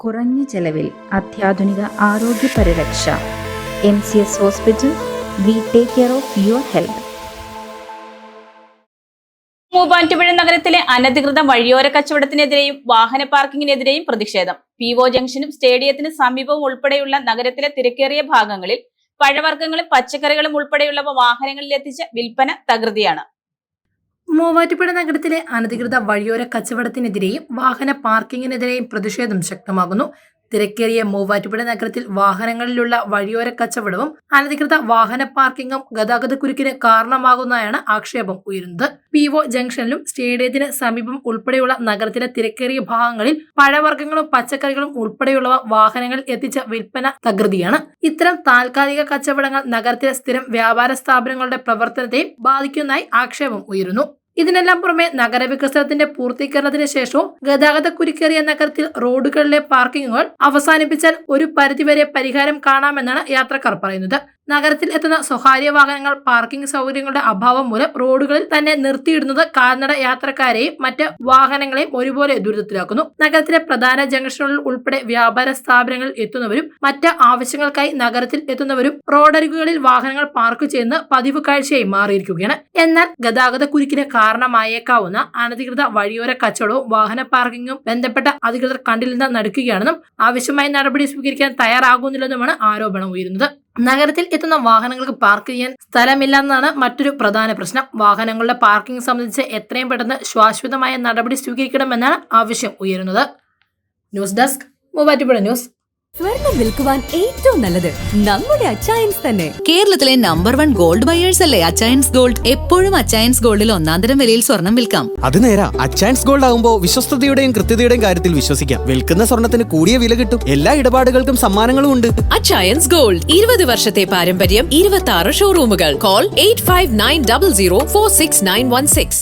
കുറഞ്ഞ ചെലവിൽ അത്യാധുനിക ആരോഗ്യ പരിരക്ഷ. MCS hospital. We take care of your health. Muvattupuzha നഗരത്തിലെ അനധികൃത വഴിയോര കച്ചവടത്തിനെതിരെയും വാഹന പാർക്കിങ്ങിനെതിരെയും പ്രതിഷേധം. PO ജംഗ്ഷനും സ്റ്റേഡിയത്തിന് സമീപവും ഉൾപ്പെടെയുള്ള നഗരത്തിലെ തിരക്കേറിയ ഭാഗങ്ങളിൽ പഴവർഗ്ഗങ്ങളും പച്ചക്കറികളും ഉൾപ്പെടെയുള്ളവ വാഹനങ്ങളിൽ എത്തിച്ച് വിൽപ്പന തകൃതിയാണ്. മൂവാറ്റുപുഴ നഗരത്തിലെ അനധികൃത വഴിയോര കച്ചവടത്തിനെതിരെയും വാഹന പാർക്കിങ്ങിനെതിരെയും പ്രതിഷേധം ശക്തമാകുന്നു. തിരക്കേറിയ മൂവാറ്റുപുഴ നഗരത്തിൽ വാഹനങ്ങളിലുള്ള വഴിയോര കച്ചവടവും അനധികൃത വാഹന പാർക്കിങ്ങും ഗതാഗതക്കുരുക്കിന് കാരണമാകുന്നതായാണ് ആക്ഷേപം ഉയരുന്നത്. PO ജംഗ്ഷനിലും സ്റ്റേഡിയത്തിന് സമീപം ഉൾപ്പെടെയുള്ള നഗരത്തിലെ തിരക്കേറിയ ഭാഗങ്ങളിൽ പഴവർഗ്ഗങ്ങളും പച്ചക്കറികളും ഉൾപ്പെടെയുള്ളവ വാഹനങ്ങളിൽ എത്തിച്ച വിൽപ്പന തകൃതിയാണ്. ഇത്തരം താൽക്കാലിക കച്ചവടങ്ങൾ നഗരത്തിലെ സ്ഥിരം വ്യാപാര സ്ഥാപനങ്ങളുടെ പ്രവർത്തനത്തെ ബാധിക്കുന്നതായി ആക്ഷേപം ഉയരുന്നു. ഇതിനെല്ലാം പുറമെ നഗരവികസനത്തിന്റെ പൂർത്തീകരണത്തിന് ശേഷവും ഗതാഗതക്കുരുക്കേറിയ നഗരത്തിൽ റോഡുകളിലെ പാർക്കിങ്ങുകൾ അവസാനിപ്പിച്ചാൽ ഒരു പരിധിവരെ പരിഹാരം കാണാമെന്നാണ് യാത്രക്കാർ പറയുന്നത്. നഗരത്തിൽ എത്തുന്ന സ്വകാര്യ വാഹനങ്ങൾ പാർക്കിംഗ് സൗകര്യങ്ങളുടെ അഭാവം മൂലം റോഡുകളിൽ തന്നെ നിർത്തിയിടുന്നത് കാൽനട യാത്രക്കാരെയും മറ്റ് വാഹനങ്ങളെയും ഒരുപോലെ ദുരിതത്തിലാക്കുന്നു. നഗരത്തിലെ പ്രധാന ജംഗ്ഷനുകളിൽ ഉൾപ്പെടെ വ്യാപാര സ്ഥാപനങ്ങളിൽ എത്തുന്നവരും മറ്റ് ആവശ്യങ്ങൾക്കായി നഗരത്തിൽ എത്തുന്നവരും റോഡരികുകളിൽ വാഹനങ്ങൾ പാർക്ക് ചെയ്യുന്ന പതിവ് കാഴ്ചയായി മാറിയിരിക്കുകയാണ്. എന്നാൽ ഗതാഗതക്കുരുക്കിന് കാരണമായേക്കാവുന്ന അനധികൃത വഴിയോര കച്ചവടവും വാഹന പാർക്കിങ്ങും ബന്ധപ്പെട്ട അധികൃതർ കണ്ടിൽ നിന്ന് നടക്കുകയാണെന്നും ആവശ്യമായ നടപടി സ്വീകരിക്കാൻ തയ്യാറാകുന്നില്ലെന്നുമാണ് ആരോപണം ഉയരുന്നത്. നഗരത്തിൽ എത്തുന്ന വാഹനങ്ങൾക്ക് പാർക്ക് ചെയ്യാൻ സ്ഥലമില്ലെന്നാണ് മറ്റൊരു പ്രധാന പ്രശ്നം. വാഹനങ്ങളുടെ പാർക്കിംഗ് സംബന്ധിച്ച് എത്രയും പെട്ടെന്ന് ശാശ്വതമായ നടപടി സ്വീകരിക്കണമെന്നാണ് ആവശ്യം ഉയരുന്നത്. News desk, Muvattupuzha news. സ്വർണം വിൽക്കുവാൻ ഏറ്റവും നല്ലത് നമ്മുടെ അച്ചയൻസ് തന്നെ. കേരളത്തിലെ നമ്പർ 1 ഗോൾഡ് ബയേഴ്സ് അല്ലേ അച്ചയൻസ് ഗോൾഡ്. എപ്പോഴും അച്ചയൻസ് ഗോൾഡിൽ ഒന്നാന്തരം വിലയിൽ സ്വർണം വിൽക്കാം. അത് നേരാ. അച്ചയൻസ് ഗോൾഡ് ആകുമ്പോ വിശ്വസ്തതയുടെയും കൃത്യതയുടെയും കാര്യത്തിൽ വിശ്വസിക്കാം. വിൽക്കുന്ന സ്വർണത്തിന് കൂടിയ വില കിട്ടും. എല്ലാ ഇടപാടുകൾക്കും സമ്മാനങ്ങളും ഉണ്ട്. അച്ചയൻസ് ഗോൾഡ് 20 വർഷത്തെ പാരമ്പര്യം, 26 ഷോറൂമുകൾ. കോൾ 8590046916.